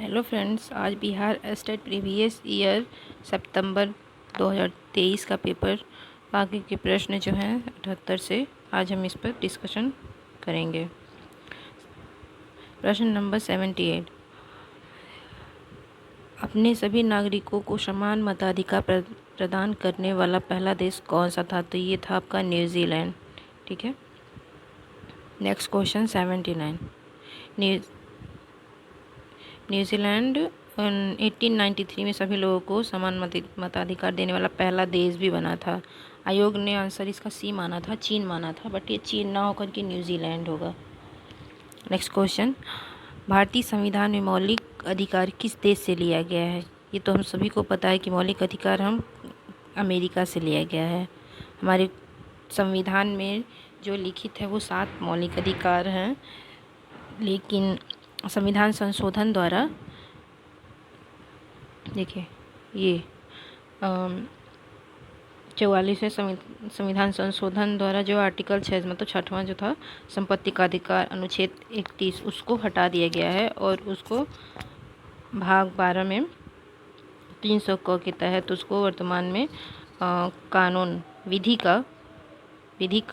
Hello friends, आज Bihar state previous year सितंबर 2023 का paper आगे के प्रश्न जो हैं 78 से आज हम इस पर डिस्कशन करेंगे। प्रश्न नंबर 78, अपने सभी नागरिकों को समान मताधिकार प्रदान करने वाला पहला देश कौन सा था? तो ये था आपका न्यूजीलैंड। ठीक है। नेक्स्ट क्वेश्चन 79, न्यूजीलैंड 1893 में सभी लोगों को समान मताधिकार देने वाला पहला देश भी बना था। आयोग ने आंसर इसका सी माना था, चीन माना था, बट ये चीन ना होकर के न्यूजीलैंड होगा। नेक्स्ट क्वेश्चन, भारतीय संविधान में मौलिक अधिकार किस देश से लिया गया है? ये तो हम सभी को पता है कि मौलिक अधिकार हम अमेरिका से लिया गया है। हमारे संविधान में जो लिखित है वो 7 मौलिक अधिकार हैं, लेकिन संविधान संशोधन द्वारा देखिए ये 44वें संविधान संशोधन द्वारा जो आर्टिकल 6 मतलब 6वां जो था संपत्ति का अधिकार अनुच्छेद 31 उसको हटा दिया गया है और उसको भाग 12 में 300 क के तहत उसको वर्तमान में कानून विधि का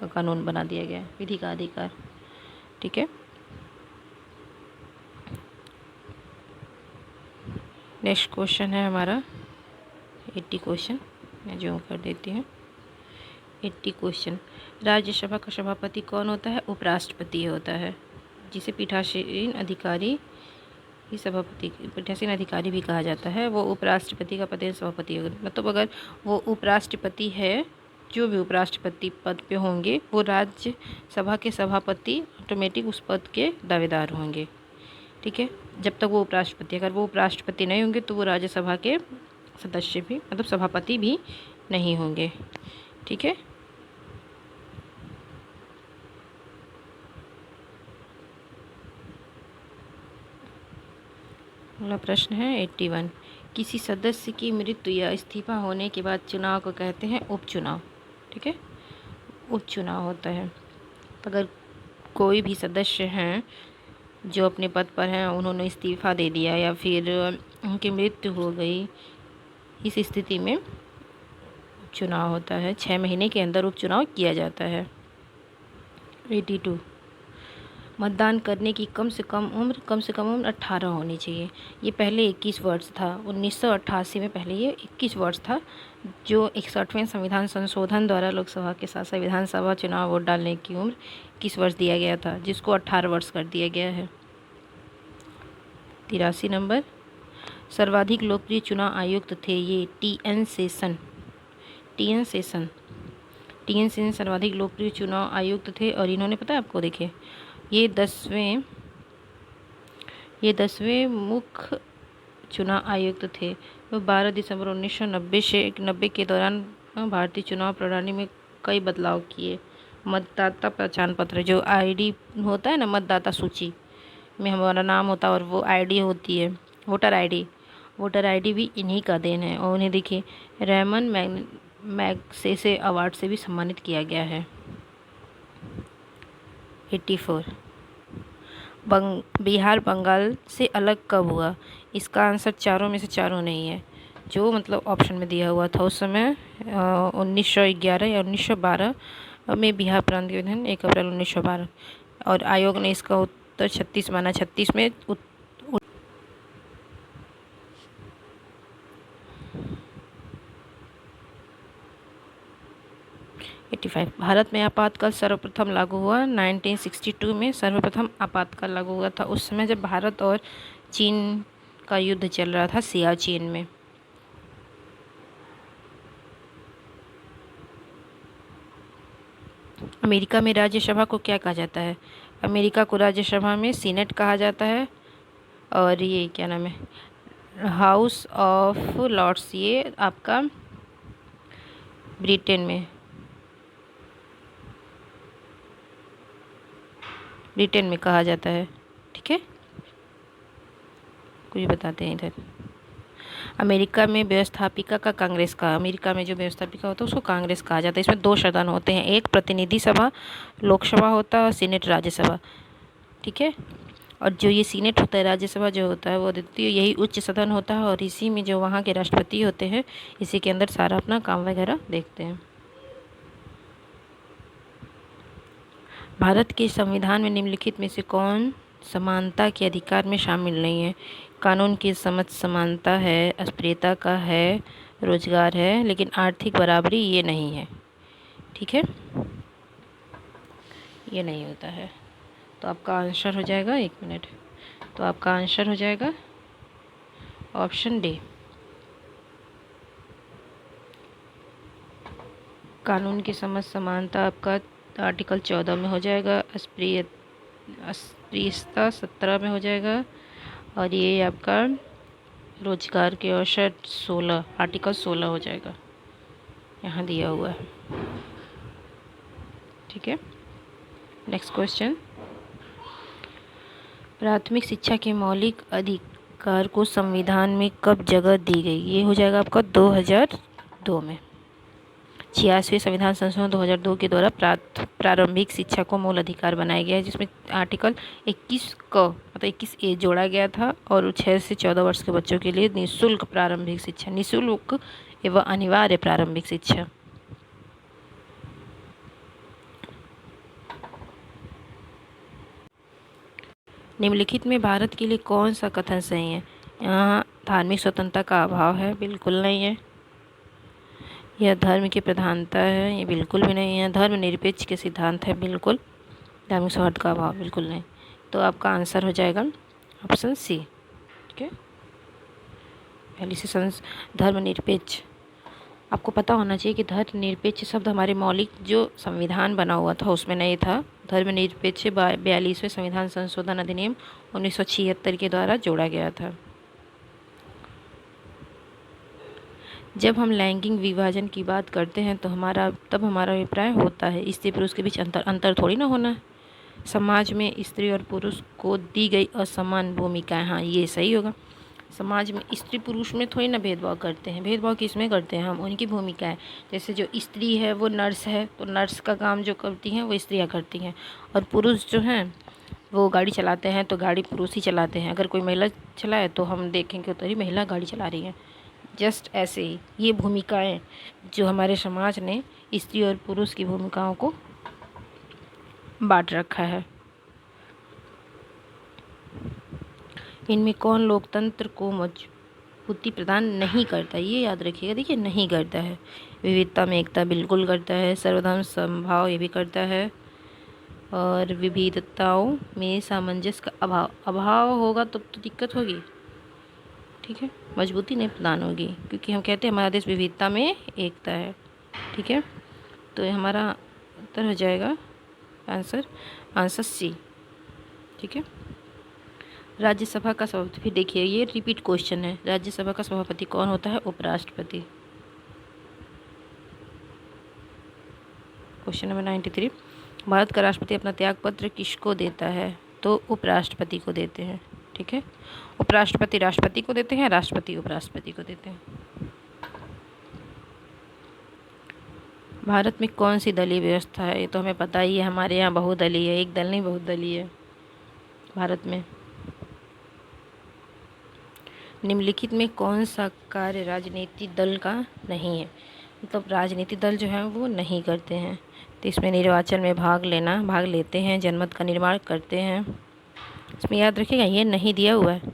कानून बना दिया गया है, विधि का अधिकार। ठीक है। नेक्स्ट क्वेश्चन है हमारा 80 क्वेश्चन, मैं जो कर देती हूँ। 80 क्वेश्चन, राज्यसभा का सभापति कौन होता है? उपराष्ट्रपति होता है, जिसे पीठासीन अधिकारी पीठासीन अधिकारी भी कहा जाता है। वो उपराष्ट्रपति का पद सभापति होगा। मतलब अगर वो उपराष्ट्रपति है, जो भी उपराष्ट्रपति पद पे होंगे वो राज्यसभा के सभापति ऑटोमेटिक उस पद के दावेदार होंगे। ठीक है। जब तक वो उपराष्ट्रपति, अगर वो उपराष्ट्रपति नहीं होंगे तो वो राज्यसभा के सदस्य भी मतलब सभापति भी नहीं होंगे। ठीक है। अगला प्रश्न है 81, किसी सदस्य की मृत्यु या इस्तीफा होने के बाद चुनाव को कहते हैं उपचुनाव। ठीक है, उपचुनाव होता है। अगर कोई भी सदस्य हैं जो अपने पद पर हैं, उन्होंने इस्तीफा दे दिया या फिर उनकी मृत्यु हो गई, इस स्थिति में उपचुनाव होता है। 6 महीने के अंदर उपचुनाव किया जाता है। 82, मतदान करने की कम से कम उम्र 18 होनी चाहिए। ये पहले 21 वर्ष था। 1988 में पहले ये 21 वर्ष था, जो 61वें संविधान संशोधन द्वारा लोकसभा के साथ साथ विधानसभा चुनाव वोट डालने की उम्र 21 वर्ष दिया गया था, जिसको 18 वर्ष कर दिया गया है। 83 नंबर, सर्वाधिक लोकप्रिय चुनाव आयुक्त थे ये टी.एन. सेशन सर्वाधिक लोकप्रिय चुनाव आयुक्त थे और इन्होंने, पता है आपको, देखिए ये 10वें मुख्य चुनाव आयुक्त थे। वो 12 दिसंबर 1990 से 90 के दौरान भारतीय चुनाव प्रणाली में कई बदलाव किए। मतदाता पहचान पत्र, जो आईडी होता है ना, मतदाता सूची में हमारा नाम होता है और वो आईडी होती है वोटर आईडी भी इन्हीं का देन है। और उन्हें देखिए रेमन मैगसेसे अवार्ड से भी सम्मानित किया गया है। 84, बिहार बंगाल से अलग कब हुआ? इसका आंसर चारों में से चारों नहीं है, जो मतलब ऑप्शन में दिया हुआ था उस समय 1911 या 1912 में बिहार प्रांत के विधान 1 अप्रैल 1912, और आयोग ने इसका उत्तर 36 माना। 36 में 85, भारत में आपातकाल सर्वप्रथम लागू हुआ 1962 में। सर्वप्रथम आपातकाल लागू हुआ था उस समय जब भारत और चीन का युद्ध चल रहा था सियाचिन में। अमेरिका में राज्यसभा को क्या कहा जाता है? अमेरिका को राज्यसभा में सीनेट कहा जाता है, और ये क्या नाम है, हाउस ऑफ लॉर्ड्स, ये आपका ब्रिटेन में कहा जाता है। ठीक है, कुछ बताते हैं इधर। अमेरिका में व्यवस्थापिका का कांग्रेस का, अमेरिका में जो व्यवस्थापिका होता है उसको कांग्रेस कहा जाता है। इसमें 2 सदन होते हैं, एक प्रतिनिधि सभा लोकसभा होता है और सीनेट राज्यसभा। ठीक है, और जो ये सीनेट होता है, राज्यसभा जो होता है वो द्वितीय, यही उच्च सदन होता है और इसी में जो वहाँ के राष्ट्रपति होते हैं इसी के अंदर सारा अपना काम वगैरह देखते हैं। भारत के संविधान में निम्नलिखित में से कौन समानता के अधिकार में शामिल नहीं है? कानून की समझ समानता है, अस्पृश्यता का है, रोजगार है, लेकिन आर्थिक बराबरी ये नहीं है। ठीक है, ये नहीं होता है। तो आपका आंसर हो जाएगा, 1 मिनट, तो आपका आंसर हो जाएगा ऑप्शन डी। कानून की समझ समानता आपका आर्टिकल 14 में हो जाएगा, अस्पृश्यता 17 में हो जाएगा, और ये आपका रोजगार के अवसर 16, आर्टिकल 16 हो जाएगा, यहाँ दिया हुआ है। ठीक है, नेक्स्ट क्वेश्चन। प्राथमिक शिक्षा के मौलिक अधिकार को संविधान में कब जगह दी गई? ये हो जाएगा आपका 2002 में। 86वें संविधान संशोधन 2002 के द्वारा प्रारंभिक शिक्षा को मूल अधिकार बनाया गया है, जिसमें आर्टिकल 21 क मतलब 21A जोड़ा गया था, और 6 से 14 वर्ष के बच्चों के लिए निःशुल्क प्रारंभिक शिक्षा, निःशुल्क एवं अनिवार्य प्रारंभिक शिक्षा। निम्नलिखित में भारत के लिए कौन सा कथन सही है? यहाँ धार्मिक स्वतंत्रता का अभाव है, बिल्कुल नहीं है। यह धर्म की प्रधानता है, ये बिल्कुल भी नहीं है। धर्मनिरपेक्ष के सिद्धांत है, बिल्कुल। धार्मिक सौहार्द का अभाव, बिल्कुल नहीं। तो आपका आंसर हो जाएगा ऑप्शन सी। ठीक है, पहली से धर्मनिरपेक्ष। आपको पता होना चाहिए कि धर्मनिरपेक्ष शब्द हमारे मौलिक जो संविधान बना हुआ था उसमें नहीं था। धर्मनिरपेक्ष 42वें संविधान संशोधन अधिनियम 1976 के द्वारा जोड़ा गया था। जब हम लैंगिक विभाजन की बात करते हैं तो हमारा अभिप्राय होता है स्त्री पुरुष के बीच अंतर थोड़ी ना होना है। समाज में स्त्री और पुरुष को दी गई असमान भूमिकाएं, हाँ ये सही होगा। समाज में स्त्री पुरुष में थोड़ी ना भेदभाव करते हैं, भेदभाव किस में करते हैं हम? उनकी भूमिकाएं। जैसे जो स्त्री है वो नर्स है, तो नर्स का काम जो करती हैं वो स्त्रियां करती हैं, और पुरुष जो हैं वो गाड़ी चलाते हैं तो गाड़ी पुरुष ही चलाते हैं। अगर कोई महिला चलाए तो हम देखेंगे तो ही महिला गाड़ी चला रही है। जस्ट ऐसे ही ये भूमिकाएं जो हमारे समाज ने स्त्री और पुरुष की भूमिकाओं को बांट रखा है। इनमें कौन लोकतंत्र को मजबूती प्रदान नहीं करता? ये याद रखिएगा, देखिए नहीं करता है। विविधता में एकता बिल्कुल करता है, सर्वधर्म समभाव ये भी करता है, और विविधताओं में सामंजस्य का अभाव होगा तब तो दिक्कत होगी। ठीक है, मजबूती नहीं प्रदान होगी, क्योंकि हम कहते हैं हमारा देश विविधता में एकता है। ठीक है, तो ये हमारा उत्तर हो जाएगा आंसर सी। ठीक है, राज्यसभा का सभापति, फिर देखिए ये रिपीट क्वेश्चन है। राज्यसभा का सभापति कौन होता है? उपराष्ट्रपति। क्वेश्चन नंबर 93, भारत का राष्ट्रपति अपना त्याग पत्र किसको देता है? तो उपराष्ट्रपति को देते हैं। ठीक है, उपराष्ट्रपति राष्ट्रपति को देते हैं, राष्ट्रपति उपराष्ट्रपति को देते हैं। भारत में कौन सी दलीय व्यवस्था है? ये तो हमें पता ही है, हमारे यहाँ बहुदलीय है, एक दल नहीं बहुदलीय है भारत में। निम्नलिखित में कौन सा कार्य राजनीतिक दल का नहीं है? मतलब राजनीतिक दल जो है वो नहीं करते हैं। तो इसमें निर्वाचन में भाग लेते हैं, जनमत का निर्माण करते हैं। इसमें याद रखिएगा ये नहीं दिया हुआ है।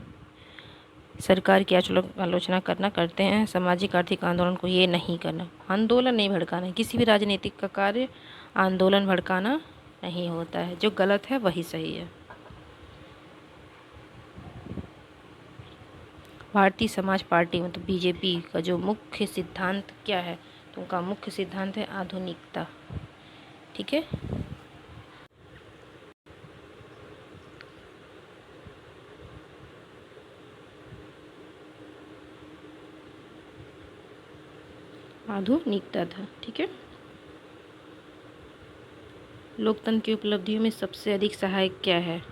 सरकार की आलोचना करते हैं। सामाजिक आर्थिक आंदोलन को ये नहीं करना, आंदोलन नहीं भड़काना। किसी भी राजनीतिक का कार्य आंदोलन भड़काना नहीं होता है, जो गलत है वही सही है। भारतीय समाज पार्टी मतलब बीजेपी का जो मुख्य सिद्धांत क्या है? तो उनका मुख्य सिद्धांत है आधुनिकता। ठीक है, आधुनिकता था। ठीक है, लोकतंत्र की उपलब्धियों में सबसे अधिक सहायक क्या है?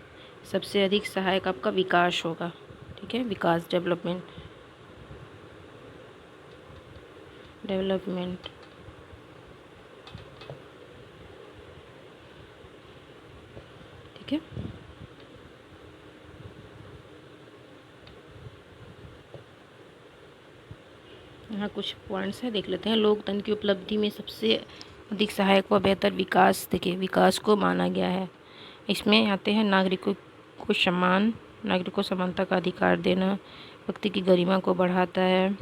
सबसे अधिक सहायक आपका विकास होगा। ठीक है, विकास, डेवलपमेंट। ठीक है, यहाँ कुछ पॉइंट्स हैं, देख लेते हैं। लोकतंत्र की उपलब्धि में सबसे अधिक सहायक व बेहतर विकास, देखिए विकास को माना गया है। इसमें आते हैं नागरिकों समानता का अधिकार देना, व्यक्ति की गरिमा को बढ़ाता है,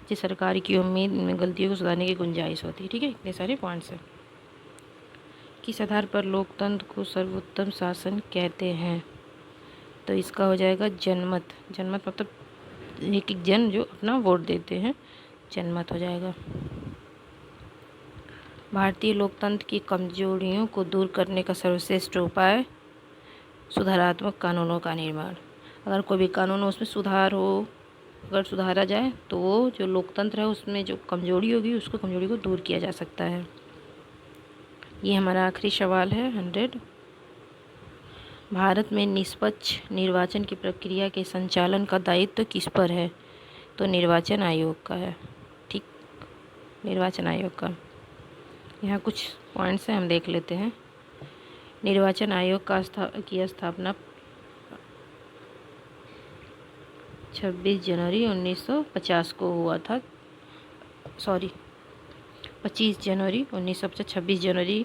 जिस सरकार की उम्मीद में गलतियों को सुधारने की गुंजाइश होती है। ठीक है, इतने सारे पॉइंट्स हैं। किस आधार पर लोकतंत्र को सर्वोत्तम शासन कहते हैं? तो इसका हो जाएगा जनमत। जनमत मतलब एक जन जो अपना वोट देते हैं, जनमत हो जाएगा। भारतीय लोकतंत्र की कमजोरियों को दूर करने का सर्वश्रेष्ठ उपाय सुधारात्मक कानूनों का निर्माण। अगर कोई भी कानून हो उसमें सुधार हो, अगर सुधारा जाए तो वो जो लोकतंत्र है उसमें जो कमजोरी होगी उसको कमजोरी को दूर किया जा सकता है। ये हमारा आखिरी सवाल है 100। भारत में निष्पक्ष निर्वाचन की प्रक्रिया के संचालन का दायित्व किस पर है? तो निर्वाचन आयोग का है। ठीक, निर्वाचन आयोग का। यहाँ कुछ पॉइंट्स हैं, हम देख लेते हैं। निर्वाचन आयोग की स्थापना 26 जनवरी 1950 को हुआ था। 25 जनवरी 1950, 26 जनवरी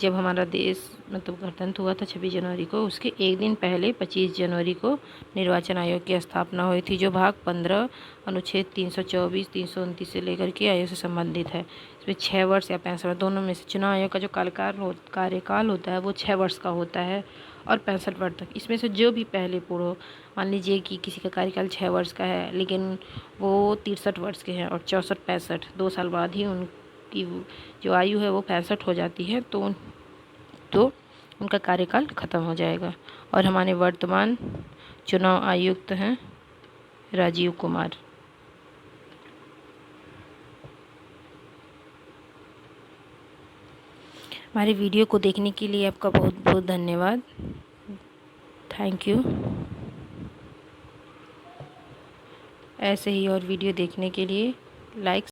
जब हमारा देश मतलब गणतंत्र हुआ था 26 जनवरी को, उसके एक दिन पहले 25 जनवरी को निर्वाचन आयोग की स्थापना हुई थी, जो भाग 15 अनुच्छेद 324, 329 से लेकर के आयोग से संबंधित है। इसमें 6 वर्ष या 65 वर्ष दोनों में से चुनाव आयोग का जो कार्यकाल होता है वो 6 वर्ष का होता है और 65 वर्ष तक। इसमें से जो भी पहले पूरा, मान लीजिए कि किसी का कार्यकाल 6 वर्ष का है लेकिन वो 63 वर्ष के हैं और 64-65 2 साल बाद ही उनकी जो आयु है वो 65 हो जाती है, तो उनका कार्यकाल ख़त्म हो जाएगा। और हमारे वर्तमान चुनाव आयुक्त हैं राजीव कुमार। हमारे वीडियो को देखने के लिए आपका बहुत बहुत धन्यवाद। Thank you. ऐसे ही और वीडियो देखने के लिए लाइक